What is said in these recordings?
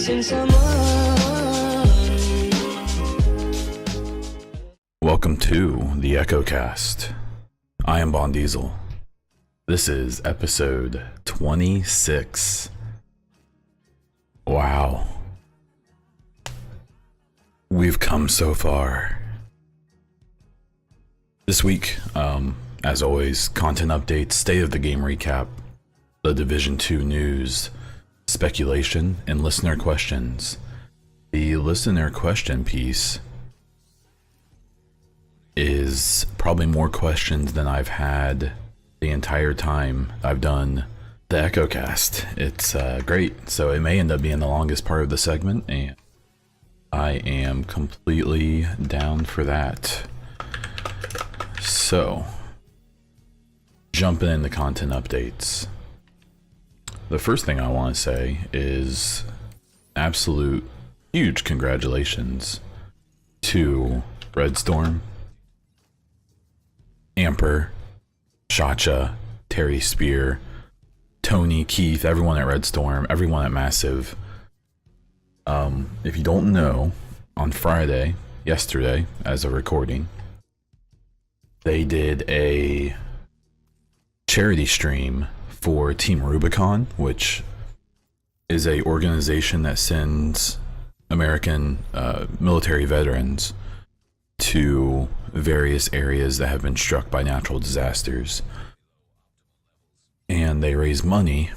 missing someone. Welcome to the Echo Cast. I am Bon Diesel. This is episode 26. Wow. We've come so far. This week, as always, content updates, state of the game recap, the Division 2 news, speculation, and listener questions. The listener question piece is probably more questions than I've had the entire time I've done the Echo Cast. It's great, so it may end up being the longest part of the segment, and I am completely down for that. So, jumping into content updates. The first thing I want to say is absolute huge congratulations to Redstorm, Amper, Shacha, Terry Spear, Tony, Keith, everyone at Redstorm, everyone at Massive. If you don't know, on Friday, yesterday, as a recording, they did a charity stream for Team Rubicon, which is a organization that sends American military veterans to various areas that have been struck by natural disasters. And they raise money,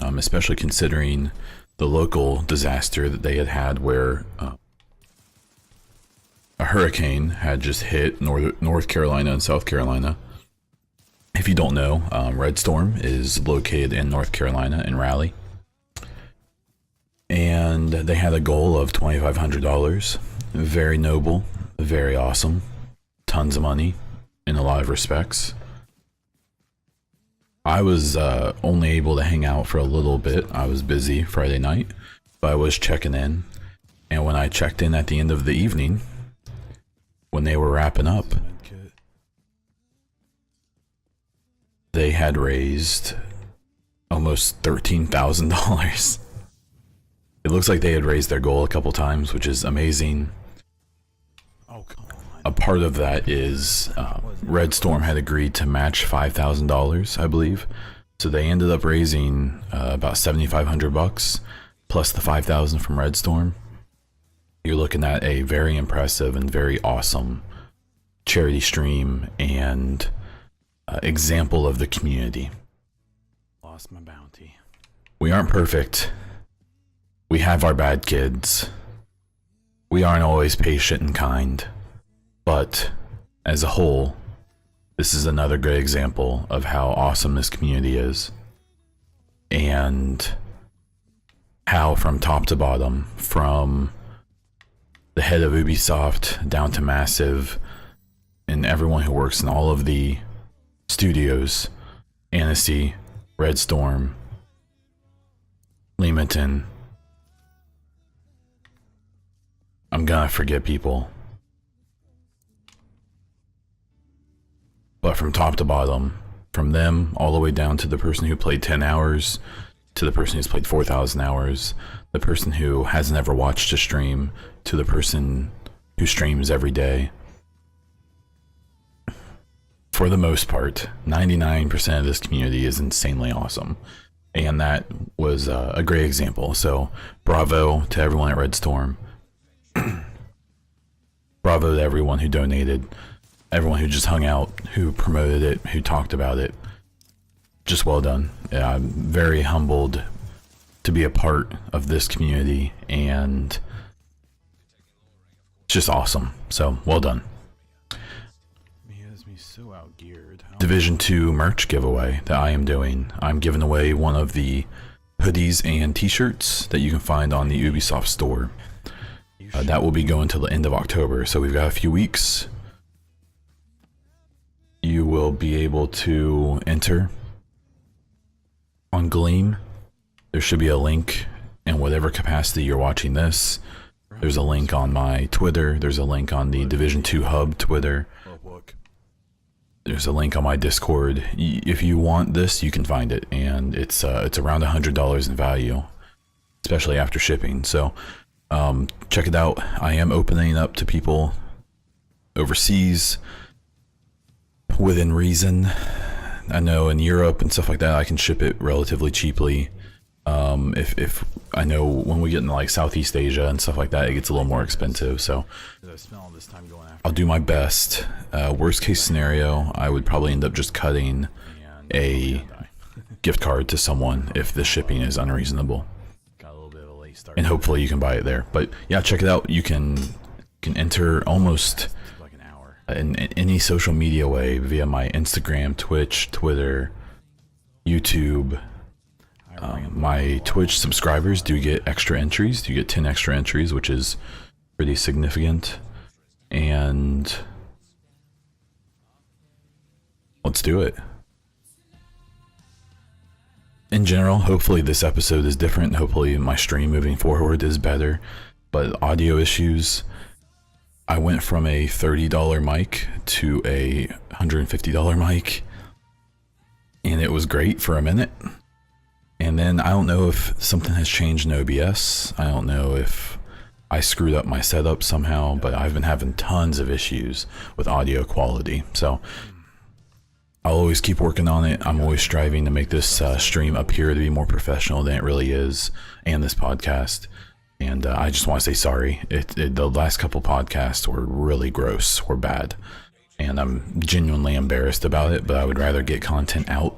especially considering the local disaster that they had where a hurricane had just hit North Carolina and South Carolina. If you don't know, Redstorm is located in North Carolina in Raleigh. And they had a goal of $2,500. Very noble, very awesome. Tons of money in a lot of respects. I was only able to hang out for a little bit. I was busy Friday night, but I was checking in. And when I checked in at the end of the evening, when they were wrapping up, they had raised almost $13,000. It looks like they had raised their goal a couple times, which is amazing. A part of that is Redstorm had agreed to match $5,000, I believe. So they ended up raising about $7,500 plus the $5,000 from Redstorm. You're looking at a very impressive and very awesome charity stream and example of the community. Lost my bounty. We aren't perfect. We have our bad kids. We aren't always patient and kind. But as a whole, this is another great example of how awesome this community is. And how from top to bottom, from the head of Ubisoft down to Massive and everyone who works in all of the studios, Annecy, Redstorm, Leamington. I'm gonna forget people. But from top to bottom, from them all the way down to the person who played 10 hours, to the person who's played 4,000 hours, the person who hasn't ever watched a stream, to the person who streams every day. For the most part, 99% of this community is insanely awesome. And that was a great example. So bravo to everyone at Redstorm. Bravo to everyone who donated. Everyone who just hung out, who promoted it, who talked about it. Just well done. Yeah, I'm very humbled to be a part of this community, and it's just awesome. So, well done. Division 2 merch giveaway that I am doing. I'm giving away one of the hoodies and t-shirts that you can find on the Ubisoft store. That will be going till the end of October, so we've got a few weeks. You will be able to enter on Gleam. There should be a link in whatever capacity you're watching this. There's a link on my Twitter. There's a link on the Division 2 Hub Twitter. There's a link on my Discord. If you want this, you can find it, and it's around $100 in value. especially after shipping. So check it out. I am opening up to people overseas within reason. I know in Europe and stuff like that, I can ship it relatively cheaply. If I know when we get into like Southeast Asia and stuff like that, it gets a little more expensive. So I'll do my best. Worst case scenario, I would probably end up just cutting a gift card to someone if the shipping is unreasonable, and hopefully you can buy it there. But yeah, check it out. You can enter almost in any social media way via my Instagram, Twitch, Twitter, YouTube. My Twitch subscribers do get extra entries. You get 10 extra entries, which is pretty significant. And let's do it. In general, hopefully this episode is different. Hopefully my stream moving forward is better. But audio issues, I went from a $30 mic to a $150 mic, and it was great for a minute. And then I don't know if something has changed in OBS. I don't know if I screwed up my setup somehow, but I've been having tons of issues with audio quality. So I'll always keep working on it. I'm always striving to make this stream appear to be more professional than it really is, and this podcast. And I just want to say sorry. The last couple podcasts were really gross, were bad. And I'm genuinely embarrassed about it, but I would rather get content out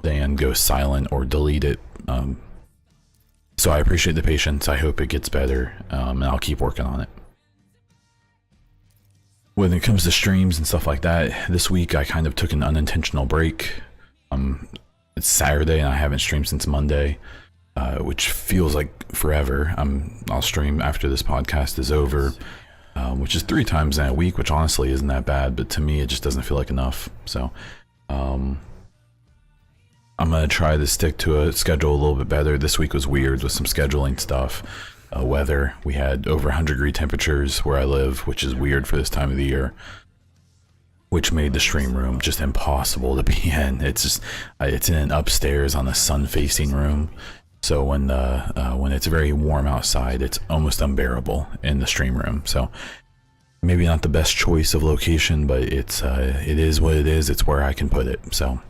than go silent or delete it. So I appreciate the patience. I hope it gets better, and I'll keep working on it. When it comes to streams and stuff like that, this week I kind of took an unintentional break. It's Saturday and I haven't streamed since Monday, which feels like forever. I'll stream after this podcast is over, which is 3 times in a week, which honestly isn't that bad, but to me it just doesn't feel like enough. So I'm going to try to stick to a schedule a little bit better. This week was weird with some scheduling stuff. Weather, we had over 100-degree temperatures where I live, which is weird for this time of the year, which made the stream room just impossible to be in. It's in an upstairs on a sun-facing room, so when it's very warm outside, it's almost unbearable in the stream room. So maybe not the best choice of location, but it is what it is. It's where I can put it, so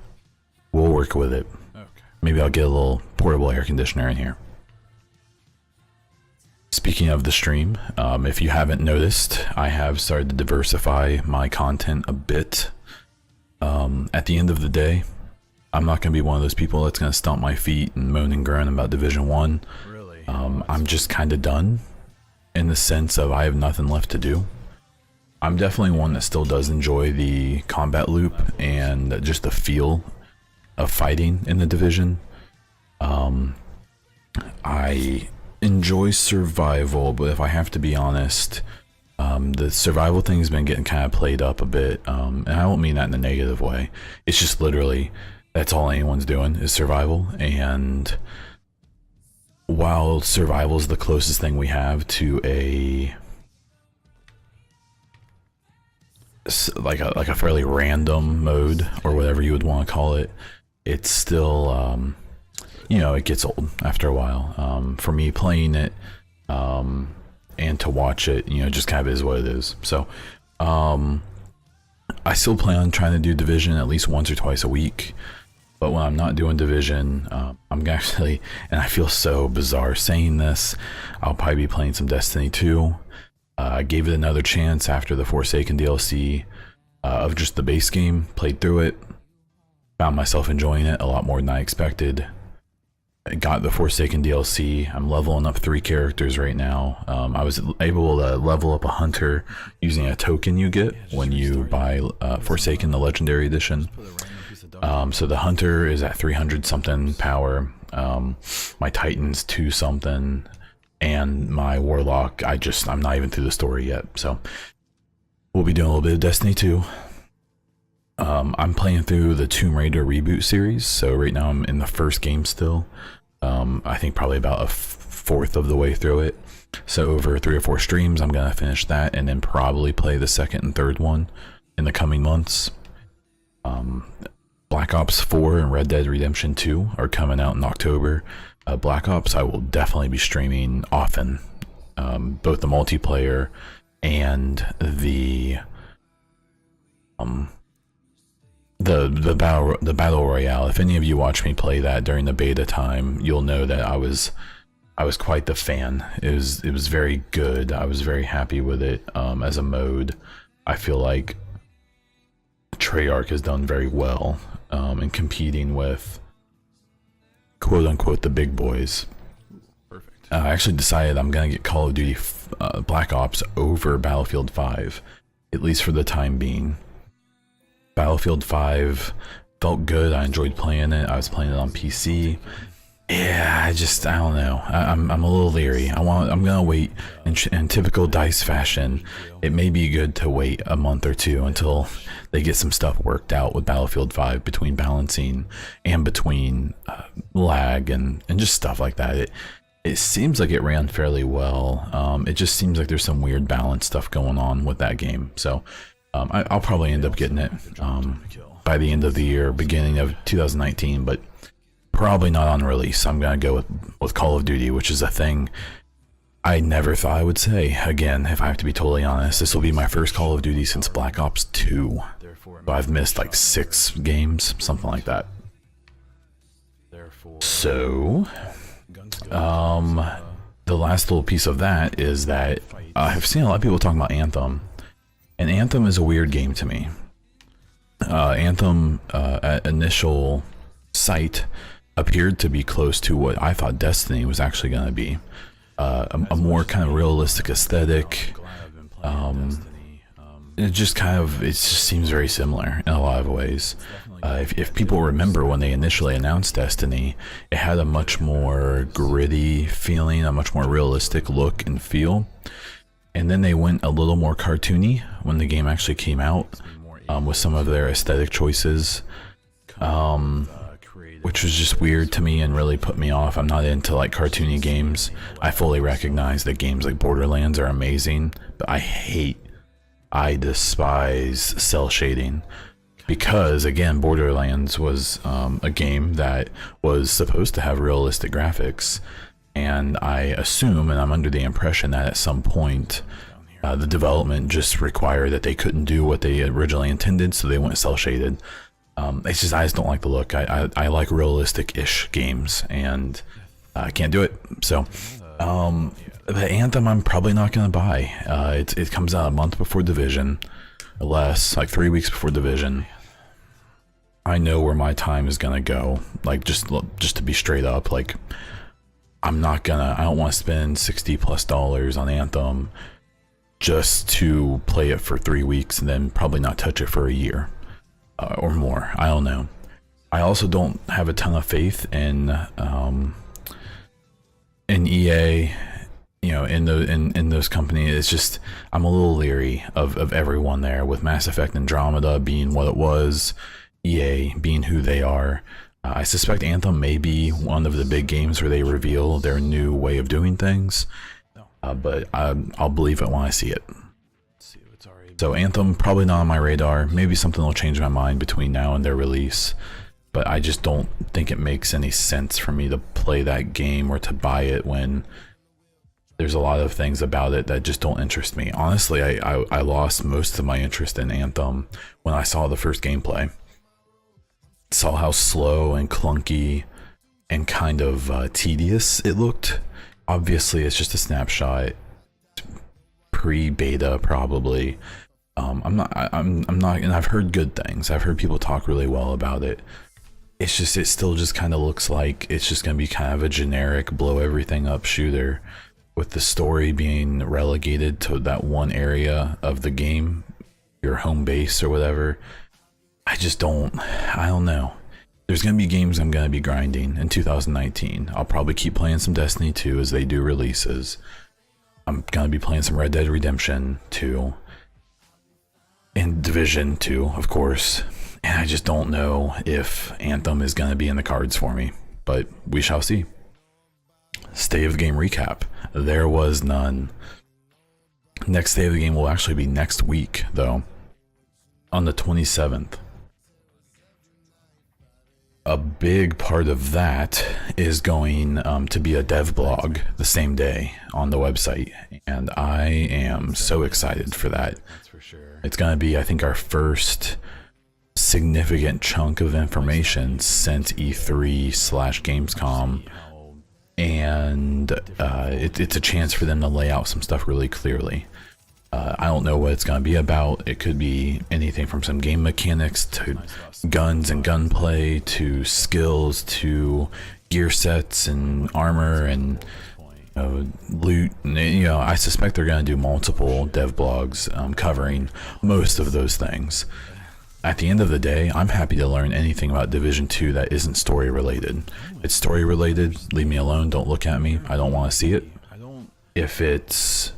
we'll work with it. Okay. Maybe I'll get a little portable air conditioner in here. Speaking of the stream, if you haven't noticed, I have started to diversify my content a bit. At the end of the day, I'm not going to be one of those people that's going to stomp my feet and moan and groan about Division 1. Really? I'm just kind of done in the sense of I have nothing left to do. I'm definitely one that still does enjoy the combat loop and just the feel of fighting in the Division. I enjoy survival, but if I have to be honest, the survival thing has been getting kind of played up a bit, and I don't mean that in a negative way. It's just literally that's all anyone's doing is survival, and while survival is the closest thing we have to a like a fairly random mode or whatever you would want to call it, it's still it gets old after a while. For me, playing it and to watch it, just kind of is what it is. So I still plan on trying to do Division at least once or twice a week, but when I'm not doing Division, I'm actually, and I feel so bizarre saying this, I'll probably be playing some Destiny 2. I gave it another chance after the Forsaken DLC of just the base game, played through it, found myself enjoying it a lot more than I expected. I got the Forsaken DLC. I'm leveling up 3 characters right now. I was able to level up a hunter using a token you get when you buy Forsaken, the Legendary Edition. So the hunter is at 300 something power. My Titan's 2 something, and my Warlock, I'm not even through the story yet. So we'll be doing a little bit of Destiny 2. I'm playing through the Tomb Raider reboot series, so right now I'm in the first game still. I think probably about a fourth of the way through it. So over 3 or 4 streams, I'm gonna finish that and then probably play the second and third one in the coming months. Black Ops 4 and Red Dead Redemption 2 are coming out in October. Black Ops, I will definitely be streaming often, both the multiplayer and the battle royale. If any of you watch me play that during the beta time, you'll know that I was quite the fan. It was very good. I was very happy with it as a mode. I feel like Treyarch has done very well in competing with quote unquote the big boys. Perfect. I actually decided I'm gonna get Call of Duty Black Ops over Battlefield 5, at least for the time being. Battlefield 5 felt good. I enjoyed playing it. I was playing it on PC. Yeah, I don't know. I'm a little leery. I'm gonna wait in typical DICE fashion. It may be good to wait a month or two until they get some stuff worked out with Battlefield 5 between balancing and between lag and just stuff like that. It seems like it ran fairly well. It just seems like there's some weird balance stuff going on with that game. So I'll probably end up getting it by the end of the year, beginning of 2019, but probably not on release. I'm gonna go with Call of Duty, which is a thing I never thought I would say. Again, if I have to be totally honest, this will be my first Call of Duty since Black Ops 2. So I've missed like 6 games, something like that. So, the last little piece of that is that I've seen a lot of people talking about Anthem, and Anthem is a weird game to me. Anthem, at initial sight, appeared to be close to what I thought Destiny was actually going to be. A more kind of realistic aesthetic. It just seems very similar in a lot of ways. If people remember when they initially announced Destiny, it had a much more gritty feeling, a much more realistic look and feel. And then they went a little more cartoony when the game actually came out, with some of their aesthetic choices. Which was just weird to me and really put me off. I'm not into like cartoony games. I fully recognize that games like Borderlands are amazing, but I despise cell shading, because again, Borderlands was a game that was supposed to have realistic graphics, and I assume, and I'm under the impression, that at some point the development just required that they couldn't do what they originally intended, so they went cell shaded. It's just, I just don't like the look. I like realistic-ish games, and I can't do it. So, the Anthem I'm probably not going to buy. It comes out a month before Division, or less, like 3 weeks before Division. I know where my time is going to go. Like, just to be straight up, like, I don't want to spend $60+ on Anthem just to play it for 3 weeks and then probably not touch it for a year. Or more. I don't know. I also don't have a ton of faith in EA, you know, in those companies. It's just, I'm a little leery of everyone there, with Mass Effect Andromeda being what it was, EA being who they are. I suspect Anthem may be one of the big games where they reveal their new way of doing things, but I'll believe it when I see it. So Anthem, probably not on my radar. Maybe something will change my mind between now and their release, but I just don't think it makes any sense for me to play that game or to buy it when there's a lot of things about it that just don't interest me. Honestly, I lost most of my interest in Anthem when I saw the first gameplay. Saw how slow and clunky and kind of tedious it looked. Obviously, it's just a snapshot, pre-beta probably. I'm not, and I've heard good things. I've heard people talk really well about it. It still just kind of looks like it's just going to be kind of a generic blow everything up shooter, with the story being relegated to that one area of the game, your home base or whatever. I don't know. There's going to be games I'm going to be grinding in 2019. I'll probably keep playing some Destiny 2 as they do releases. I'm going to be playing some Red Dead Redemption 2. And Division 2, of course. And I just don't know if Anthem is going to be in the cards for me. But we shall see. State of the game recap. There was none. Next State of the game will actually be next week, though. On the 27th. a big part of that is going to be a dev blog the same day on the website, and I am so excited for that. It's going to be, I think, our first significant chunk of information since E3/Gamescom, and it's a chance for them to lay out some stuff really clearly. I don't know what it's going to be about. It could be anything from some game mechanics to guns and gunplay to skills to gear sets and armor and loot. And, I suspect they're going to do multiple dev blogs covering most of those things. At the end of the day, I'm happy to learn anything about Division 2 that isn't story related. If it's story related, leave me alone, don't look at me, I don't want to see it. If it's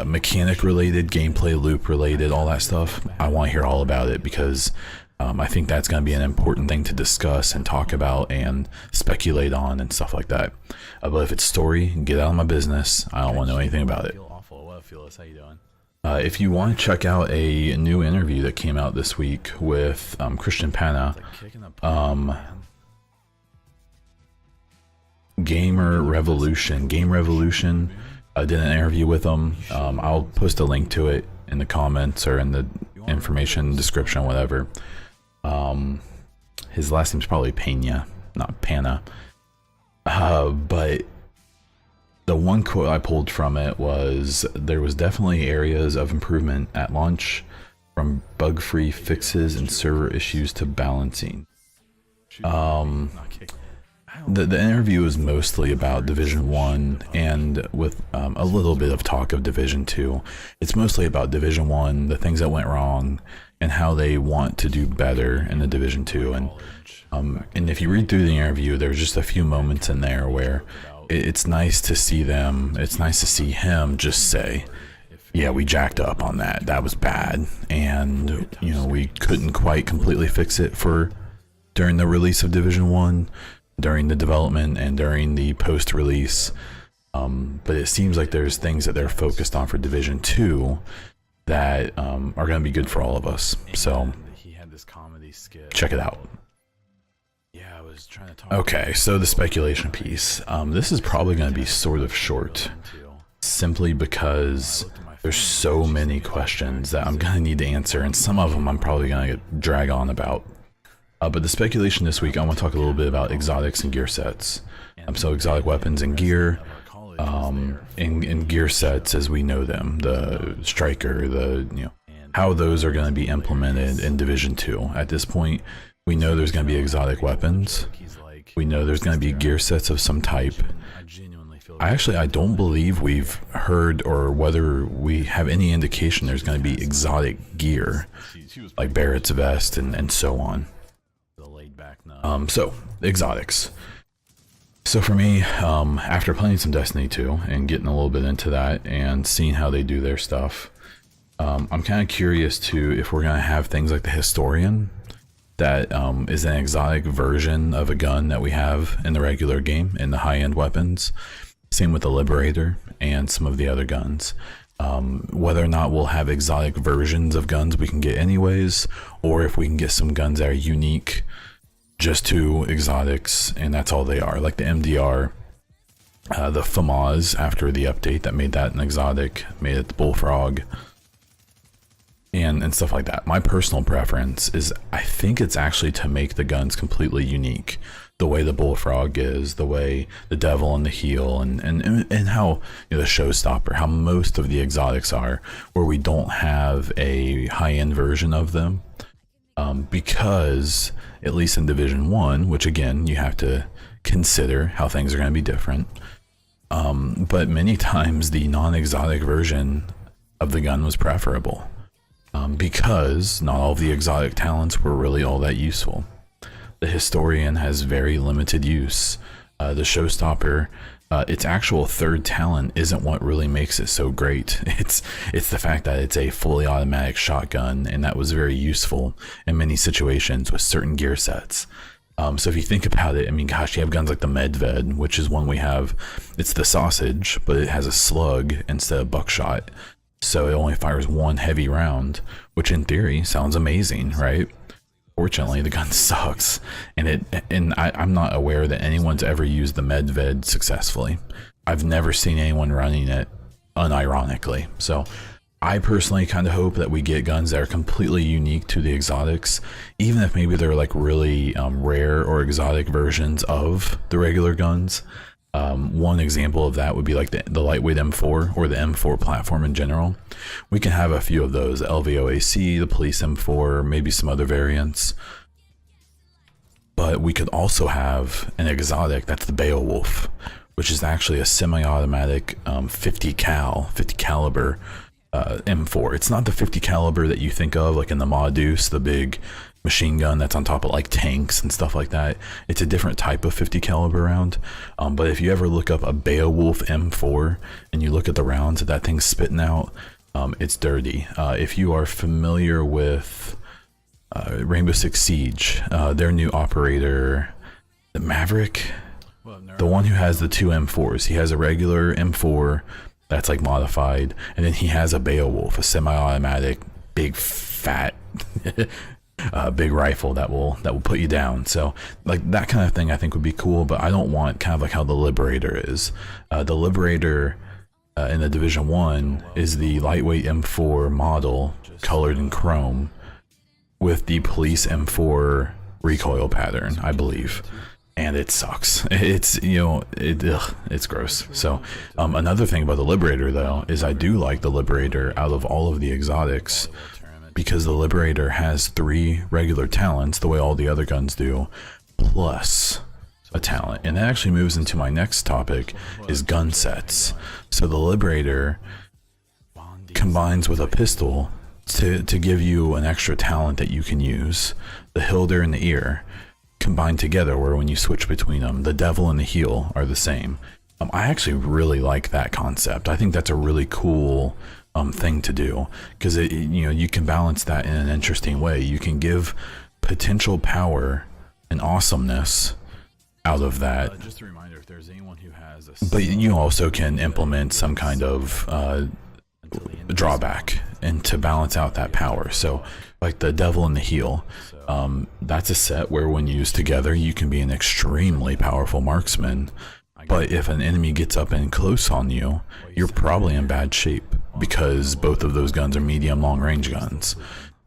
mechanic related, gameplay loop related, all that stuff, I want to hear all about it, because I think that's going to be an important thing to discuss and talk about and speculate on and stuff like that. But if it's story, get out of my business. I don't want to know anything about it. If you want to check out a new interview that came out this week with Christian Pana, Game Revolution did an interview with him. I'll post a link to it in the comments or in the information description, whatever. His last name's probably Pena, not Pana. But the one quote I pulled from it was, there was definitely areas of improvement at launch, from bug-free fixes and server issues to balancing. The interview is mostly about Division 1 and with a little bit of talk of Division 2. It's mostly about Division 1, the things that went wrong, and how they want to do better in the Division 2. And if you read through the interview, there's just a few moments in there where it's nice to see him just say, yeah, we jacked up on that. That was bad. And, we couldn't quite completely fix it during the release of Division 1. During the development and during the post-release, but it seems like there's things that they're focused on for Division 2 that are going to be good for all of us. So check it out. Okay, so the speculation piece. This is probably going to be sort of short, simply because there's so many questions that I'm going to need to answer, and some of them I'm probably going to drag on about. But the speculation this week, I want to talk a little bit about exotics and gear sets. So exotic weapons and gear, in gear sets as we know them, the striker, how those are going to be implemented in Division 2. At this point, we know there's going to be exotic weapons. We know there's going to be gear sets of some type. I don't believe we've heard or whether we have any indication there's going to be exotic gear, like Barrett's vest and so on. So exotics. So for me, after playing some Destiny 2 and getting a little bit into that and seeing how they do their stuff, I'm kind of curious to if we're going to have things like the Historian, that is an exotic version of a gun that we have in the regular game in the high-end weapons. Same with the Liberator and some of the other guns. Whether or not we'll have exotic versions of guns we can get anyways, or if we can get some guns that are unique just to exotics, and that's all they are, like the MDR, the FAMAS after the update that made that an exotic, made it the Bullfrog, and stuff like that. My personal preference is, I think it's actually to make the guns completely unique, the way the Bullfrog is, the way the Devil and the Heel, and how the Showstopper, how most of the exotics are, where we don't have a high-end version of them. Because at least in Division 1, which again you have to consider how things are going to be different, but many times the non-exotic version of the gun was preferable, because not all of the exotic talents were really all that useful. The Historian has very limited use. The Showstopper, its actual third talent isn't what really makes it so great. It's the fact that it's a fully automatic shotgun, and that was very useful in many situations with certain gear sets. So if you think about it, I mean, gosh, you have guns like the Medved, which is one we have. It's the Sausage, but it has a slug instead of buckshot, so it only fires one heavy round, which in theory sounds amazing, right? Fortunately, the gun sucks, and I'm not aware that anyone's ever used the Medved successfully. I've never seen anyone running it unironically. So I personally kind of hope that we get guns that are completely unique to the exotics, even if maybe they're like really rare or exotic versions of the regular guns. One example of that would be like the lightweight M4 or the M4 platform in general. We can have a few of those, LVOAC, the police M4, maybe some other variants. But we could also have an exotic, that's the Beowulf, which is actually a semi-automatic 50 caliber M4. It's not the 50 caliber that you think of like in the Modus, the big machine gun that's on top of like tanks and stuff like that. It's a different type of 50 caliber round. But if you ever look up a Beowulf M4 and you look at the rounds that thing's spitting out, it's dirty. If you are familiar with Rainbow Six Siege, their new operator, the Maverick, the one who has the two M4s, he has a regular M4 that's like modified, and then he has a Beowulf, a semi-automatic, big fat big rifle that will put you down. So like that kind of thing I think would be cool, but I don't want kind of like how the Liberator is. The Liberator in the Division 1 is the lightweight M4 model colored in chrome with the police M4 recoil pattern, I believe. And it sucks. It's, you know, it's gross. So another thing about the Liberator though is I do like the Liberator out of all of the exotics, because the Liberator has 3 regular talents the way all the other guns do, plus a talent. And that actually moves into my next topic, is gun sets. So the Liberator combines with a pistol to give you an extra talent that you can use. The Hilder and the Ear combined together, where when you switch between them, the Devil and the Heel are the same. I actually really like that concept. I think that's a really cool thing to do, because you know, you can balance that in an interesting way. You can give potential power and awesomeness out of that. Just a reminder, if there's anyone who has but you also can implement some kind of drawback and to balance out that power. So like the Devil and the Heel, that's a set where when used together you can be an extremely powerful marksman, but if an enemy gets up and close on you, you're probably in bad shape, because both of those guns are medium long range guns.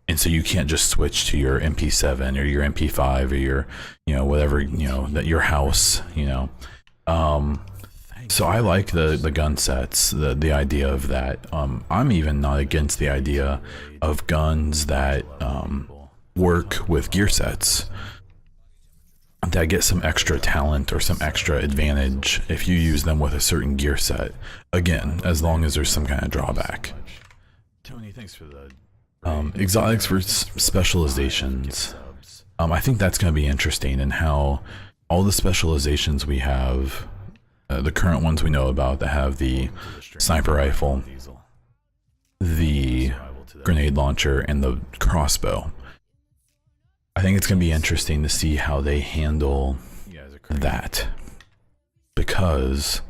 And so you can't just switch to your MP7 or your MP5 or your, you know, whatever, you know, that your house, you know. So I like the gun sets, the idea of that. I'm even not against the idea of guns that work with gear sets, that get some extra talent or some extra advantage if you use them with a certain gear set. Again, as long as there's some kind of drawback. Tony, thanks for the exotics for specializations. I think that's going to be interesting, and how all the specializations we have, the current ones we know about that have the sniper rifle, the grenade launcher, and the crossbow. I think it's going to be interesting to see how they handle that, because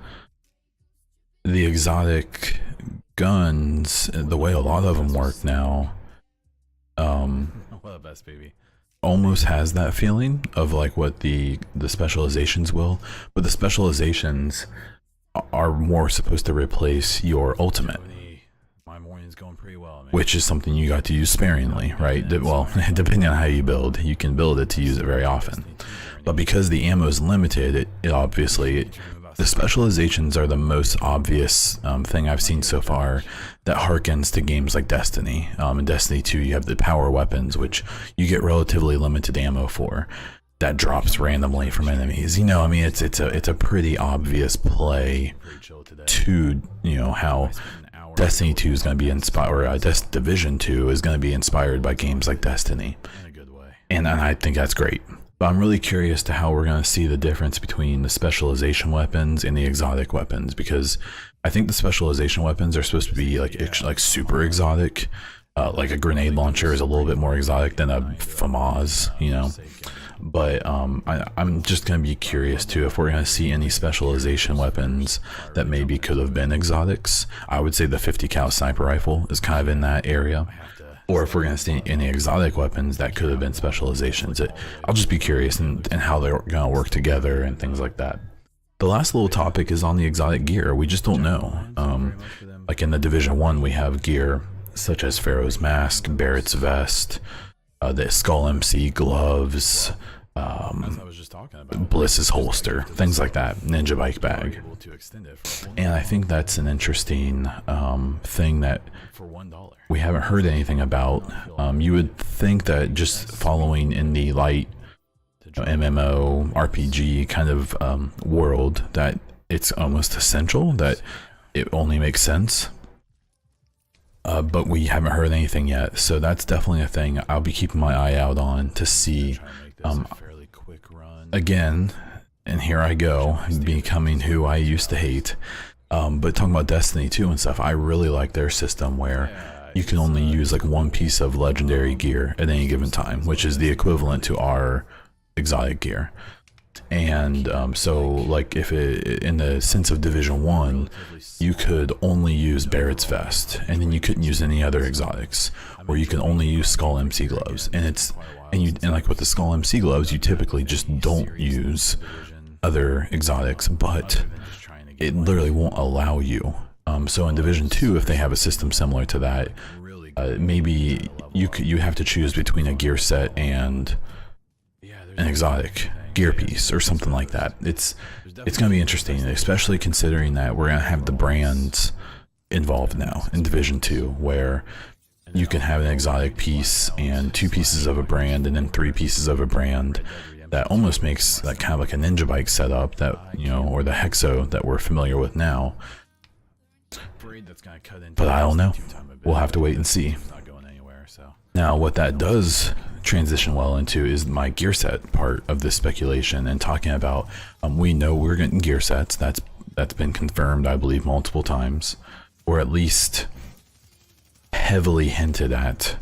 the exotic guns, the way a lot of them work now, almost has that feeling of like what the specializations will, but the specializations are more supposed to replace your ultimate, going pretty well, man. Which is something you got to use sparingly, right? Well, depending on how you build, you can build it to use it very often, but because the ammo is limited, it obviously, the specializations are the most obvious thing I've seen so far that harkens to games like Destiny. In Destiny 2 you have the power weapons, which you get relatively limited ammo for, that drops randomly from enemies. You know, I mean, it's a pretty obvious play to, you know, how Destiny 2 is going to be inspired, or Division 2 is going to be inspired by games like Destiny. And I think that's great. But I'm really curious to how we're going to see the difference between the specialization weapons and the exotic weapons, because I think the specialization weapons are supposed to be like super exotic. Like a grenade launcher is a little bit more exotic than a FAMAS, you know. But I'm just going to be curious too if we're going to see any specialization weapons that maybe could have been exotics. I would say the 50 cal sniper rifle is kind of in that area. or if we're going to see any exotic weapons that could have been specializations. I'll just be curious and how they're going to work together and things like that. The last little topic is on the exotic gear. We just don't know. Like in the Division 1, we have gear such as Pharaoh's Mask, Barrett's Vest, the Skull MC gloves, Bliss's holster, things like that, Ninja Bike bag. And I think that's an interesting thing that we haven't heard anything about. You would think that just following in the light MMO RPG kind of world, that it's almost essential, that it only makes sense. But we haven't heard anything yet, so that's definitely a thing I'll be keeping my eye out on to see. Again, and here I go, becoming who I used to hate. But talking about Destiny 2 and stuff, I really like their system where you can only use like one piece of legendary gear at any given time, which is the equivalent to our exotic gear. And so like if it, in the sense of Division 1, you could only use Barrett's Vest, and then you couldn't use any other exotics, or you can only use Skull MC gloves. And like with the Skull MC gloves, you typically just don't use other exotics, but it literally won't allow you. So in Division 2, if they have a system similar to that, maybe you have to choose between a gear set and an exotic gear piece or something like that. It's going to be interesting, especially considering that we're going to have the brands involved now in Division 2, where you can have an exotic piece and 2 pieces of a brand and then 3 pieces of a brand. That almost makes that kind of like a Ninja Bike setup that, you know, or the Hexo that we're familiar with now. But I don't know. We'll have to wait and see. Now, what that does transition well into is my gear set part of this speculation, and talking about we know we're getting gear sets. That's been confirmed, I believe, multiple times, or at least heavily hinted at.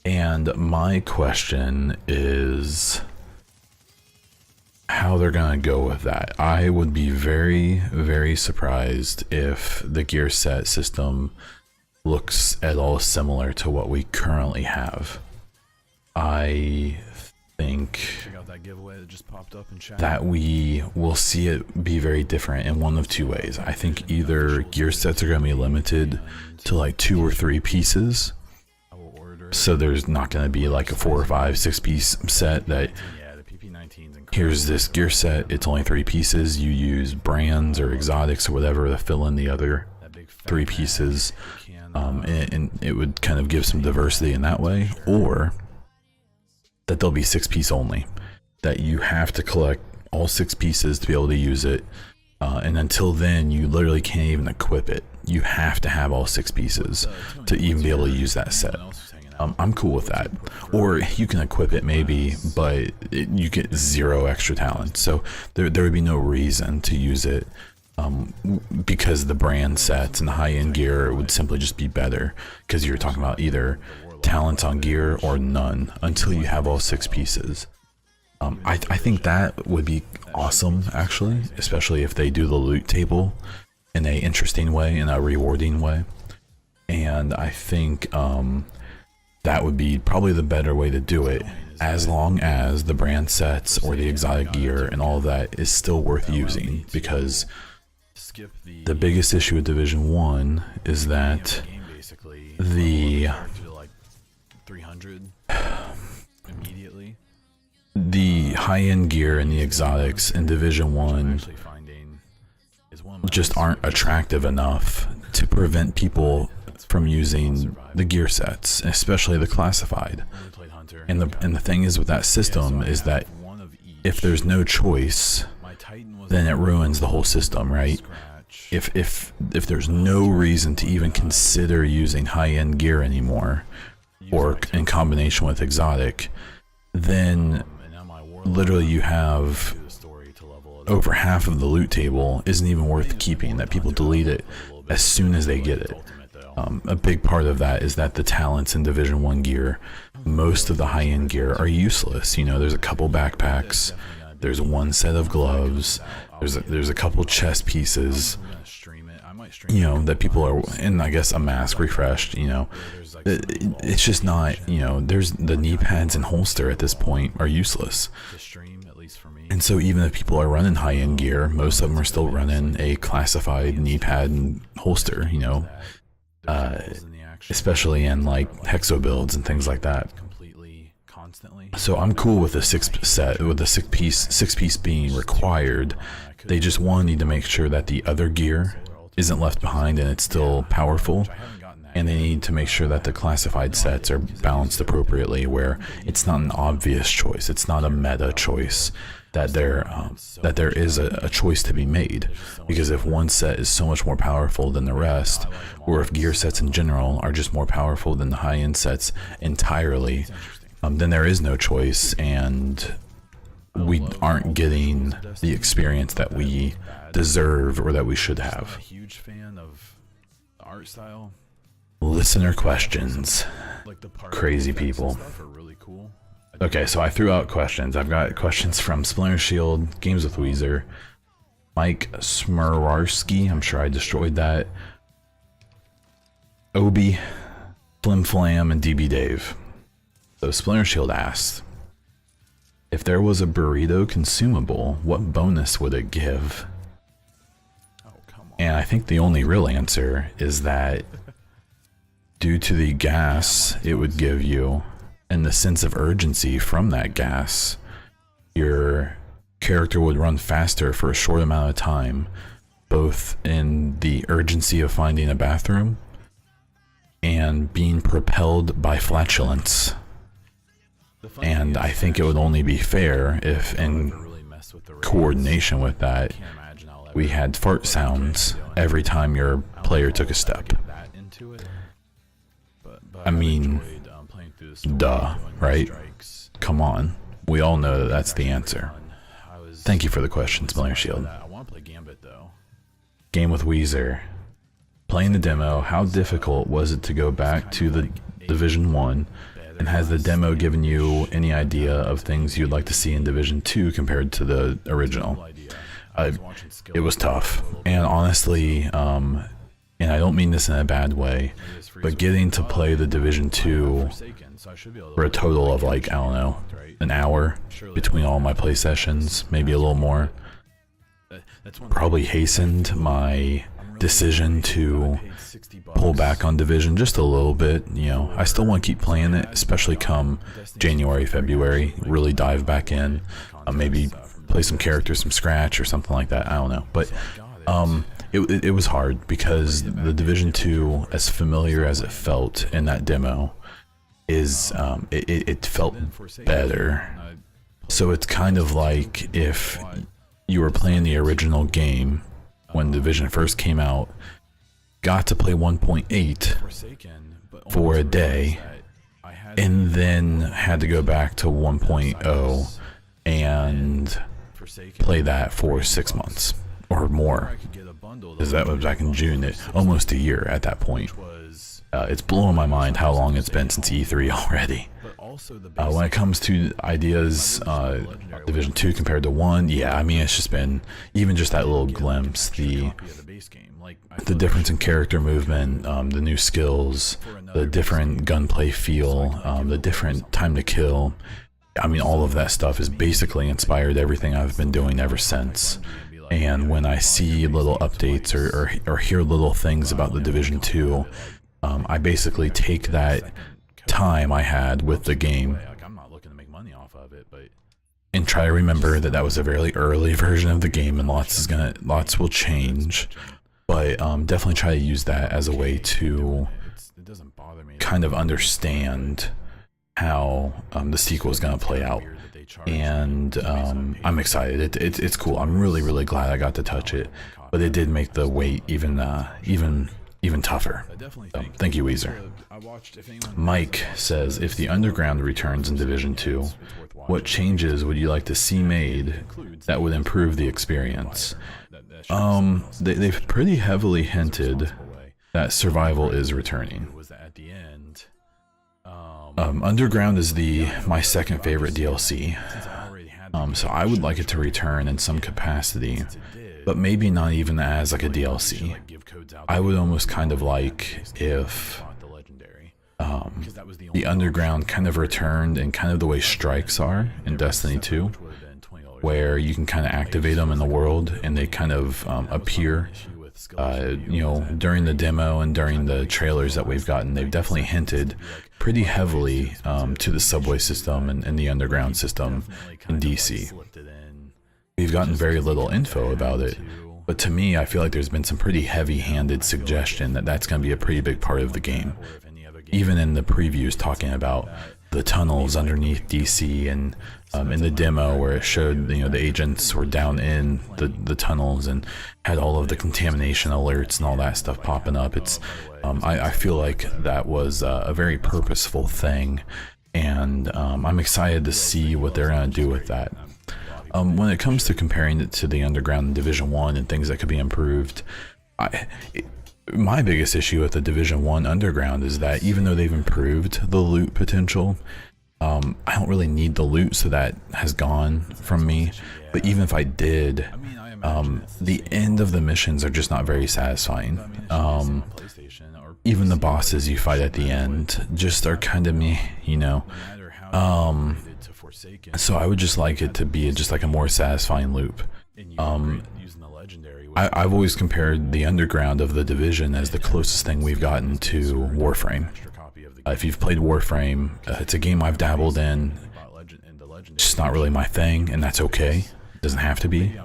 And my question is how they're gonna go with that. I would be very, very surprised if the gear set system looks at all similar to what we currently have. I think that we will see it be very different in one of 2 ways. I think either gear sets are going to be limited to like 2 or 3 pieces, so there's not going to be like a 4 or 5, 6 piece set that here's this gear set, it's only 3 pieces, you use brands or exotics or whatever to fill in the other 3 pieces, and it would kind of give some diversity in that way. Or that they'll be 6 piece only, that you have to collect all 6 pieces to be able to use it, and until then you literally can't even equip it. You have to have all 6 pieces to even be able to use that set. I'm cool with that. Or you can equip it maybe, but you get 0 extra talent, so there would be no reason to use it, because the brand sets and the high-end gear would simply just be better, because you're talking about either talents on gear or none until you have all 6 pieces. I think that would be awesome, actually, especially if they do the loot table in a interesting way, in a rewarding way. And I think that would be probably the better way to do it, as long as the brand sets or the exotic gear and all of that is still worth using. Because the biggest issue with Division 1 is that the high-end gear and the exotics in Division 1 just aren't attractive enough to prevent people from using the gear sets, especially the classified. And the thing is with that system is that if there's no choice, then it ruins the whole system, right? If there's no reason to even consider using high-end gear anymore, or in combination with exotic, then literally you have over half of the loot table isn't even worth keeping, that people delete it as soon as they get it. A big part of that is that the talents in Division 1 gear, most of the high-end gear, are useless. You know, there's a couple backpacks, there's 1 set of gloves, there's a couple chest pieces, you know, that people are, and I guess a mask refreshed, you know, it's just not, you know, there's the knee pads and holster at this point are useless. And so even if people are running high-end gear, most of them are still running a classified knee pad and holster, you know, especially in like hexo builds and things like that. So I'm cool with the six piece being required. They just need to make sure that the other gear isn't left behind and it's still powerful. And they need to make sure that the classified sets are balanced appropriately, where it's not an obvious choice. It's not a meta choice that there is a choice to be made. Because if one set is so much more powerful than the rest, or if gear sets in general are just more powerful than the high-end sets entirely, then there is no choice, and we aren't getting the experience that we deserve or that we should have. Listener questions. Crazy people. Okay, so I threw out questions. I've got questions from Splinter Shield, Games with Weezer, Mike Smirarski, I'm sure I destroyed that, Obi, Flim Flam, and DB Dave. So Splinter Shield asked, if there was a burrito consumable, what bonus would it give? And I think the only real answer is that due to the gas it would give you and the sense of urgency from that gas, your character would run faster for a short amount of time, both in the urgency of finding a bathroom and being propelled by flatulence. And I think it would only be fair if, in coordination with that, we had fart sounds every time your player took a step. I mean, duh, right? Come on. We all know that that's the answer. Thank you for the question, Splinter Shield. Game with Weezer. Playing the demo, how difficult was it to go back to the Division 1? And has the demo given you any idea of things you'd like to see in Division 2 compared to the original? It was tough. And honestly, and I don't mean this in a bad way, but getting to play the Division 2 for a total of like, I don't know, an hour between all my play sessions, maybe a little more, probably hastened my decision to pull back on Division just a little bit. You know, I still want to keep playing it, especially come January, February, really dive back in, maybe play some characters from scratch or something like that. I don't know, but it was hard because the Division 2, as familiar as it felt in that demo, is it felt better. So it's kind of like if you were playing the original game when Division first came out, got to play 1.8 for a day, and then had to go back to 1.0 and play that for 6 months or more, because that was back in June, almost a year at that point. It's blowing my mind how long it's been since E3 already. When it comes to ideas, Division 2 compared to 1, yeah, I mean, it's just been, even just that little glimpse, the difference in character movement, the new skills, the different gunplay feel, the different time to kill. I mean, all of that stuff has basically inspired everything I've been doing ever since. And when I see little updates or hear little things about the Division 2, I basically take that time I had with the game and try to remember that that was a very early version of the game, and lots will change, but definitely try to use that as a way to kind of understand how the sequel is going to play out. And I'm excited. It's cool. I'm really glad I got to touch it, but it did make the wait even tougher. So, thank you, Weezer. Mike says, if the Underground returns in Division 2, what changes would you like to see made that would improve the experience? They've pretty heavily hinted that survival is returning. Underground is my second favorite DLC, so I would like it to return in some capacity. but maybe not even as like a DLC. I would almost kind of like if the underground kind of returned in kind of the way strikes are in Destiny 2, where you can kind of activate them in the world and they kind of appear. You know, during the demo and during the trailers that we've gotten, they've definitely hinted pretty heavily to the subway system and the underground system in DC. We've gotten very little info about it, but to me, I feel like there's been some pretty heavy-handed suggestion that that's going to be a pretty big part of the game. Even in the previews talking about the tunnels underneath DC, and in the demo where it showed, you know, the agents were down in the tunnels and had all of the contamination alerts and all that stuff popping up. It's I feel like that was a very purposeful thing, and I'm excited to see what they're going to do with that. When it comes to comparing it to the underground in Division 1 and things that could be improved, my biggest issue with the Division 1 underground is that even though they've improved the loot potential, I don't really need the loot, so that has gone from me. But even if I did, the end of the missions are just not very satisfying. Even the bosses you fight at the end just are kind of meh, you know. So I would just like it to be just like a more satisfying loop. I've always compared the underground of the Division as the closest thing we've gotten to Warframe. If you've played Warframe, it's a game I've dabbled in. It's just not really my thing, and that's okay. It doesn't have to be.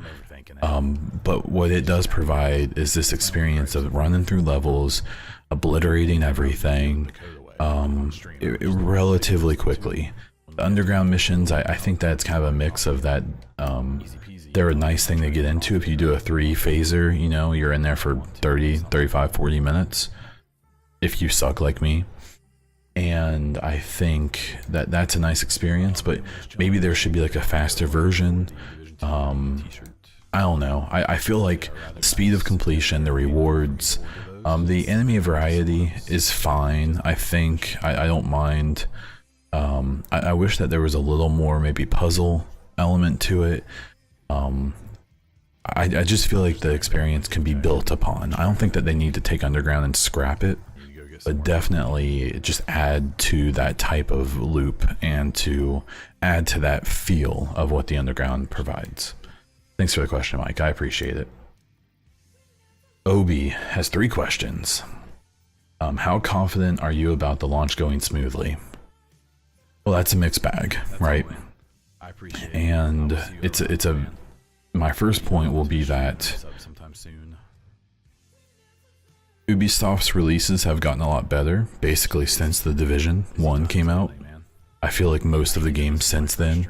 But what it does provide is this experience of running through levels, obliterating everything relatively quickly. The underground missions, I think that's kind of a mix of that. They're a nice thing to get into if you do a 3-phaser, you know, you're in there for 30, 35, 40 minutes if you suck like me. And I think that that's a nice experience, but maybe there should be like a faster version. I don't know. I feel like the speed of completion, the rewards, the enemy variety is fine. I think I don't mind. I wish that there was a little more maybe puzzle element to it. I just feel like the experience can be built upon. I don't think that they need to take underground and scrap it, but definitely just add to that type of loop and to add to that feel of what the underground provides. Thanks for the question, Mike. I appreciate it. Obi has 3 questions. How confident are you about the launch going smoothly? Well, that's a mixed bag, right? And it's a my first point will be that Ubisoft's releases have gotten a lot better basically since the Division 1 came out. I feel like most of the games since then,